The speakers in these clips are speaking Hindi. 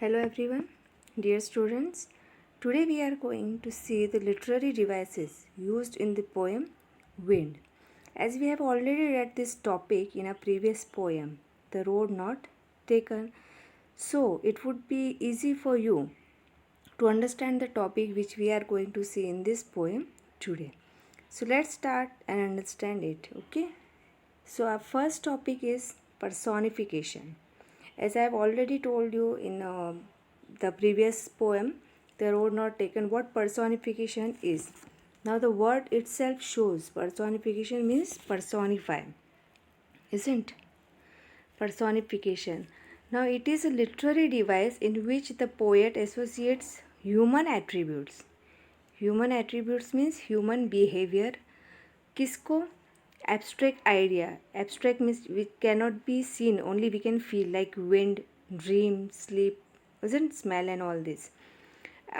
Hello everyone, dear students. Today we are going to see the literary devices used in the poem Wind. As we have already read this topic in a previous poem, The Road Not Taken, so it would be easy for you to understand the topic which we are going to see in this poem today. So let's start and understand it, okay? So our first topic is personification. As I have already told you in the previous poem, The Road Not Taken, what personification is. Now the word itself shows personification means personify, isn't? Personification. Now it is a literary device in which the poet associates human attributes. Human attributes means human behavior. किसको? Abstract idea. Abstract means we cannot be seen, only we can feel, like wind, dream, sleep, isn't, smell and all this.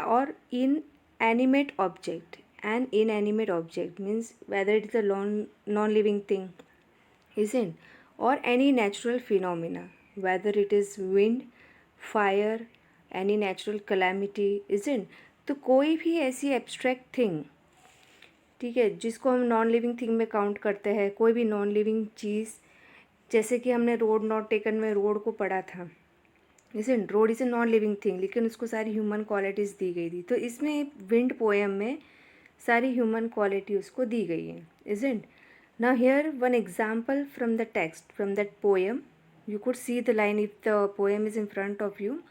Or inanimate object. An inanimate object means whether it is a non-living thing, isn't? Or any natural phenomena, whether it is wind, fire, any natural calamity, isn't? तो कोई भी ऐसी एब्स्ट्रैक्ट थिंग, ठीक है, जिसको हम नॉन लिविंग थिंग में काउंट करते हैं, कोई भी नॉन लिविंग चीज़, जैसे कि हमने रोड नॉट टेकन में रोड को पढ़ा था, isn't? Road is a non living thing, लेकिन उसको सारी ह्यूमन क्वालिटीज़ दी गई थी। तो इसमें विंड पोएम में सारी ह्यूमन क्वालिटी उसको दी गई है, isn't? Now here one example from the text from that poem. You could see the line if the poem is in front of you.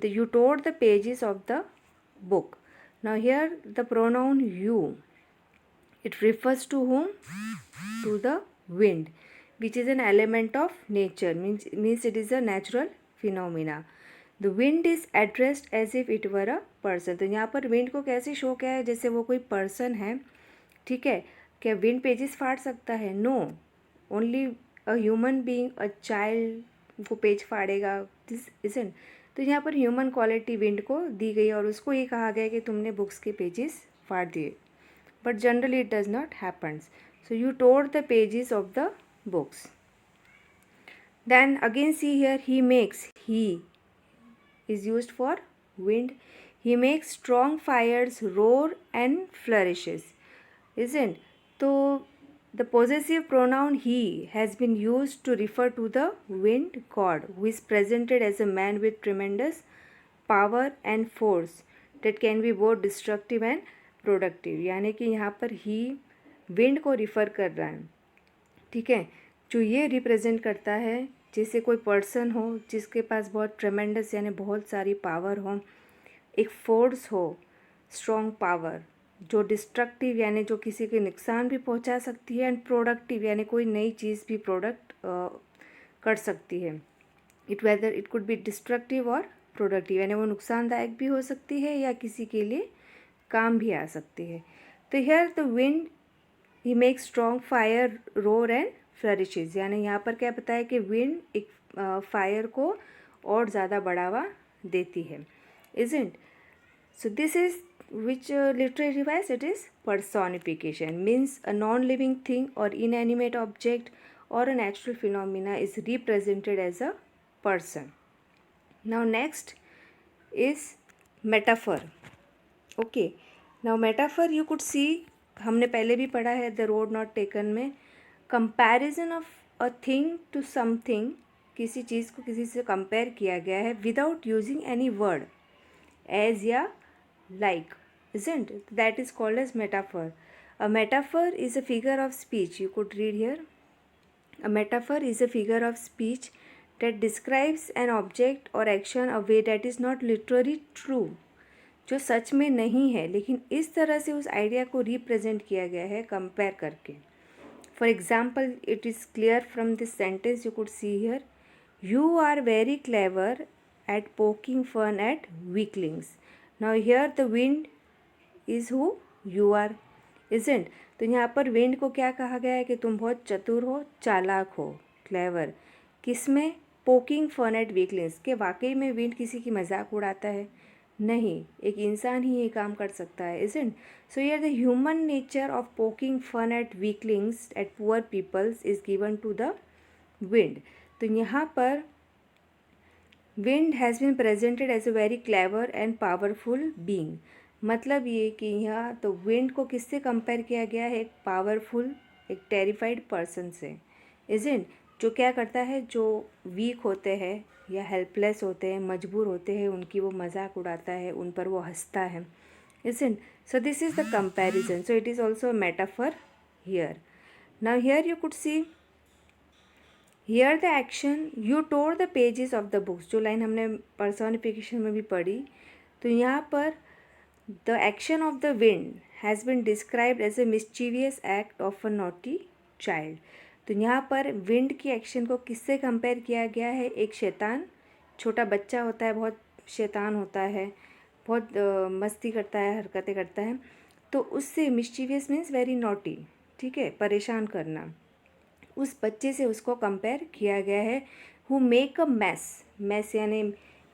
You tore the pages of the book. Now here the pronoun you, it refers to whom? To the wind, which is an element of nature, means it is a natural phenomena. The wind is addressed as if it were a person. तो यहाँ पर wind को कैसे शो किया है, जैसे वो कोई person है, ठीक है? क्या wind पेजेस फाड़ सकता है? No, only a human being, a child वो पेज फाड़ेगा, this isn't. तो यहाँ पर ह्यूमन क्वालिटी विंड को दी गई और उसको ये कहा गया कि तुमने बुक्स के पेजेस फाड़ दिए. But generally it does not happen. So you tore the pages of the books. Then again see here, he makes. He is used for wind. He makes strong fires roar and flourishes, isn't? So the possessive pronoun he has been used to refer to the wind god, who is presented as a man with tremendous power and force that can be both destructive and productive. यानी कि यहाँ पर ही विंड को रिफ़र कर रहा है, ठीक है, जो ये रिप्रेजेंट करता है जैसे कोई पर्सन हो जिसके पास बहुत ट्रेमेंडस यानी बहुत सारी पावर हो, एक फोर्स हो, स्ट्रॉन्ग पावर, जो डिस्ट्रक्टिव यानी जो किसी के नुकसान भी पहुंचा सकती है, एंड प्रोडक्टिव यानी कोई नई चीज़ भी प्रोडक्ट कर सकती है. Whether it could be destructive और प्रोडक्टिव, यानी वो नुकसानदायक भी हो सकती है या किसी के लिए काम भी आ सकती है. तो here the wind he make strong fire roar and flourishes, यानी यहाँ पर क्या बताया कि विंड एक फायर को और ज़्यादा बढ़ावा देती है, isn't? So this is which literary device? It is personification, means a non-living thing or inanimate object or a natural phenomena is represented as a person. Now next is metaphor. Okay, now metaphor you could see, हमने पहले भी पढ़ा है द रोड नॉट टेकन में, comparison of a thing to something, किसी चीज़ को किसी से कंपेयर किया गया है without using any word, as या like, isn't? That is called as metaphor. A metaphor is a figure of speech, you could read here, a metaphor is a figure of speech that describes an object or action a way that is not literally true, जो सच में नहीं है लेकिन इस तरह से उस आइडिया को रिप्रेजेंट किया गया है कंपेयर करके. For example, it is clear from this sentence, you could see here, you are very clever at poking fun at weaklings. Now here the wind is who? You are, isn't? तो यहाँ पर विंड को क्या कहा गया है कि तुम बहुत चतुर हो, चालाक हो, क्लेवर. किस में? पोकिंग फन एट वीकलिंग्स, के वाकई में विंड किसी की मजाक उड़ाता है? नहीं, एक इंसान ही ये काम कर सकता है, isn't? So here the human nature of poking fun at weaklings at poor peoples is given to the wind. तो यहाँ पर wind has been presented as a very clever and powerful being. मतलब ये कि यहाँ तो विंड को किससे कंपेयर किया गया है, एक पावरफुल, एक टेरिफाइड पर्सन से, इज़न्ट, जो क्या करता है, जो वीक होते हैं या हेल्पलेस होते हैं, मजबूर होते हैं, उनकी वो मजाक उड़ाता है, उन पर वो हंसता है, isn't. So this is the comparison. So it is also a metaphor here. Now here you could see here the action you tore the pages of the books, जो लाइन हमने personification में भी पढ़ी, तो यहाँ पर the action of the wind has been described as a mischievous act of a naughty child. तो यहाँ पर विंड की एक्शन को किससे कंपेयर किया गया है, एक शैतान, छोटा बच्चा होता है, बहुत शैतान होता है, बहुत मस्ती करता है, हरकतें करता है, तो उससे मिस्चीवियस मीन्स वेरी नॉटी, ठीक है, परेशान करना, उस बच्चे से उसको कंपेयर किया गया है। Who make a mess, mess यानी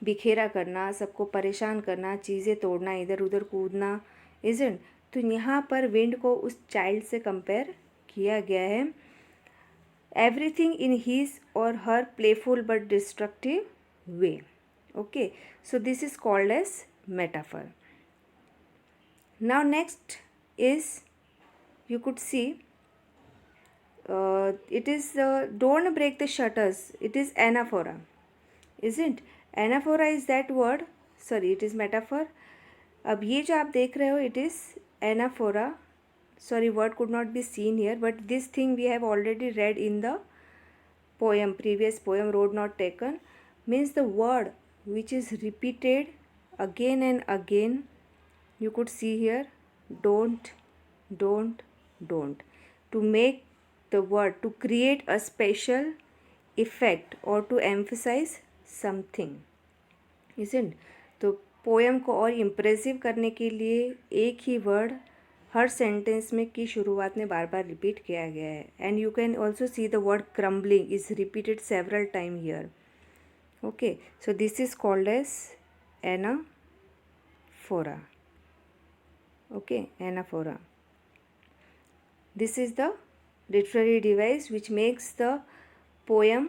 बिखेरा करना, सबको परेशान करना, चीज़ें तोड़ना, इधर उधर कूदना, इज़न्ट। तो यहाँ पर विंड को उस चाइल्ड से कंपेयर किया गया है। एवरीथिंग इन हीज और her playful but destructive way. Okay, so this is called as metaphor. Now next is, you could see, it is don't break the shutters, it is anaphora, isn't? Anaphora is that word, sorry, it is metaphor. अब ये जो आप देख रहे हो, it is anaphora, sorry, word could not be seen here, but this thing we have already read in the poem, previous poem, Road Not Taken, means the word which is repeated again and again. You could see here, don't, don't, don't, to make the word, to create a special effect or to emphasize something, isn't? तो पोएम को और इम्प्रेसिव करने के लिए एक ही वर्ड हर सेंटेंस में की शुरुआत में बार बार रिपीट किया गया है। And you can also see the word crumbling is repeated several time here. Okay, so this is called as anaphora. Okay, anaphora. This is the literary device which makes the poem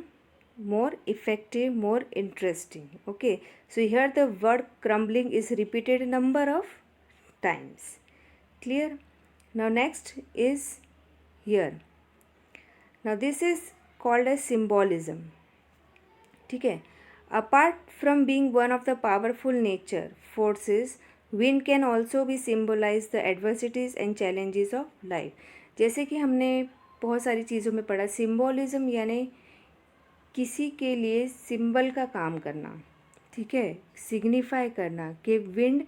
more effective, more interesting. Okay, so here the word crumbling is repeated a number of times. Clear? Now next is here. Now this is called as symbolism. ठीक है. Apart from being one of the powerful nature forces, wind can also be symbolize the adversities and challenges of life. जैसे कि हमने बहुत सारी चीज़ों में पढ़ा, सिम्बोलिज्म यानी किसी के लिए सिंबल का काम करना, ठीक है, सिग्निफाई करना कि विंड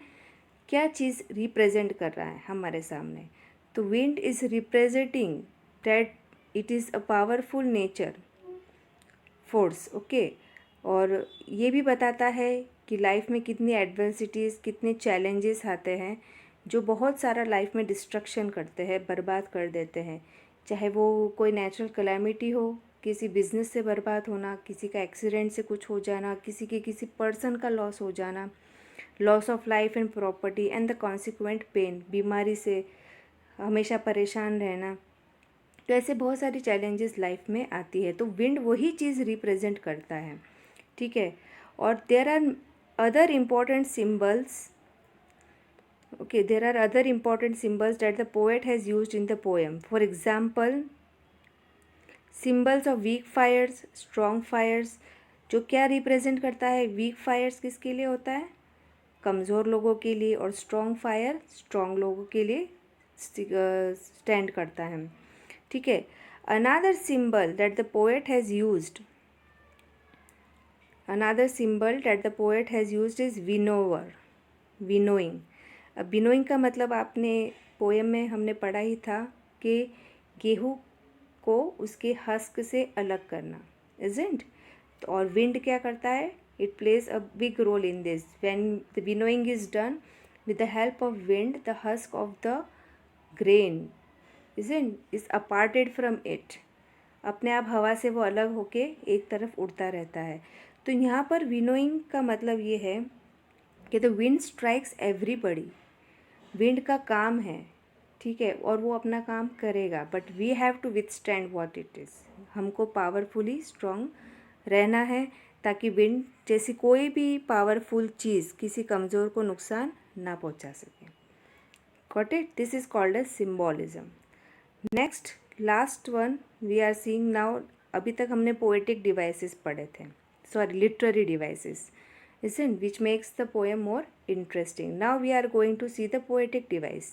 क्या चीज़ रिप्रेजेंट कर रहा है हमारे सामने. तो wind is representing that it is a powerful nature force. Okay, और ये भी बताता है कि लाइफ में कितनी एडवर्सिटीज़, कितने चैलेंजेस आते हैं जो बहुत सारा लाइफ में डिस्ट्रक्शन करते हैं, बर्बाद कर देते हैं. चाहे वो कोई नेचुरल कैलामिटी हो, किसी बिजनेस से बर्बाद होना, किसी का एक्सीडेंट से कुछ हो जाना, किसी पर्सन का लॉस हो जाना, loss of life and property and the consequent pain, बीमारी से हमेशा परेशान रहना. तो ऐसे बहुत सारी चैलेंजेस लाइफ में आती है. तो विंड वही चीज़ रिप्रेजेंट करता है, ठीक है. और there are other important symbols. Okay, there are other important symbols that the poet has used in the poem. For example, symbols of weak fires, strong fires. जो क्या रिप्रेजेंट करता है, वीक फायर्स किसके लिए होता है, कमज़ोर लोगों के लिए, और स्ट्रॉन्ग फायर स्ट्रॉन्ग लोगों के लिए स्टैंड करता है, ठीक है. Another symbol that the poet has used, another symbol that the poet has used is winnower, winnowing. अब विनोइंग का मतलब आपने पोएम में हमने पढ़ा ही था कि गेहूँ को उसके हस्क से अलग करना, isn't? और विंड क्या करता है, it plays a big role in this. When the winnowing is done with the help of wind, the husk of the grain is aparted from it. अपने आप हवा से वो अलग होके एक तरफ उड़ता रहता है. तो यहाँ पर विनोइंग का मतलब ये है कि the wind strikes everybody. Wind का काम है, ठीक है, और वो अपना काम करेगा, but we have to withstand what it is. हमको पावरफुली स्ट्रॉन्ग रहना है. ताकि विंड जैसी कोई भी पावरफुल चीज़ किसी कमज़ोर को नुकसान ना पहुंचा सके. Got it? This is called as symbolism. Next, last one we are seeing now. अभी तक हमने poetic devices पढ़े थे, sorry, literary devices, isn't, which makes the poem more interesting. Now we are going to see the poetic device.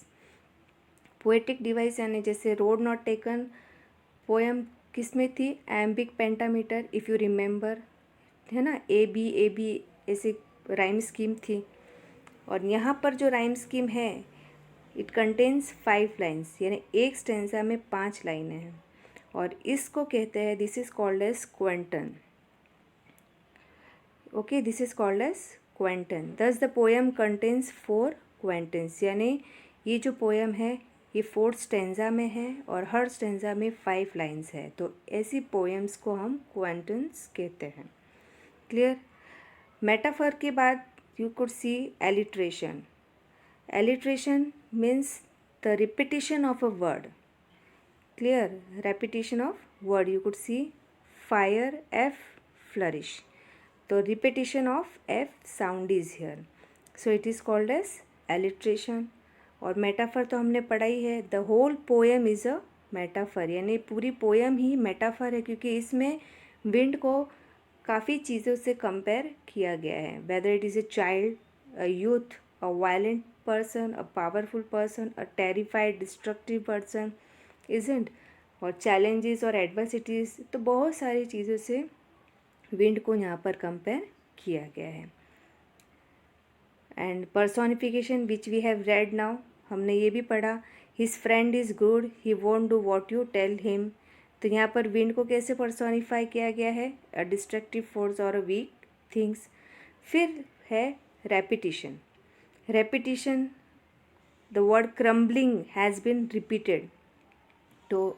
Poetic device यानी जैसे road not taken poem किस में थी, iambic pentameter, if you remember, है ना, ए बी ऐसे राइम स्कीम थी. और यहाँ पर जो राइम स्कीम है, इट कंटेन्स 5 लाइन्स, यानी एक स्टेंजा में 5 लाइनें हैं, और इसको कहते हैं, this is called as quatrain. Okay, this is called as quatrain. Thus the poem contains 4 quatrains, यानी ये जो पोएम है ये 4 स्टेंजा में है और हर स्टेंजा में 5 लाइन्स है, तो ऐसी पोएम्स को हम क्वेंटन्स कहते हैं. क्लियर. मेटाफर के बाद you could see alliteration. Alliteration means the repetition of a word. Clear. Repetition of word. You could see fire, F, flourish. तो repetition of F sound is here, so it is called as alliteration. और मेटाफर तो हमने पढ़ा ही है. The whole poem is a metaphor, यानी पूरी पोएम ही मेटाफर है, क्योंकि इसमें विंड को काफ़ी चीज़ों से कंपेयर किया गया है. Whether it is a child, a youth, a violent person, a powerful person, a terrified destructive person, isn't, और चैलेंजेस और एडवर्सिटीज़, तो बहुत सारी चीज़ों से विंड को यहाँ पर कंपेयर किया गया है. And personification which we have read now, हमने ये भी पढ़ा. His friend is good, he won't do what you tell him. तो यहाँ पर विंड को कैसे पर्सोनिफाई किया गया है, अ डिस्ट्रक्टिव फोर्स और अ वीक थिंग्स. फिर है repetition. Repetition, the word crumbling has been repeated. तो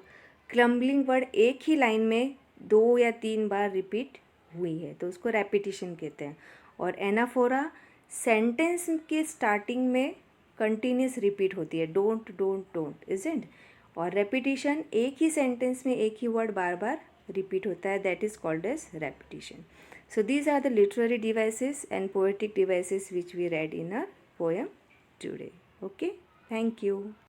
क्रम्बलिंग वर्ड एक ही लाइन में 2 या 3 बार रिपीट हुई है, तो उसको रेपिटिशन कहते हैं. और एनाफोरा सेंटेंस के स्टार्टिंग में कंटिन्यूस रिपीट होती है, डोंट डोंट डोंट, इजंट. और रेपिटिशन एक ही सेंटेंस में एक ही वर्ड बार बार रिपीट होता है, that is called as repetition. So these are the literary devices and poetic devices which we read in our poem today. Okay, thank you.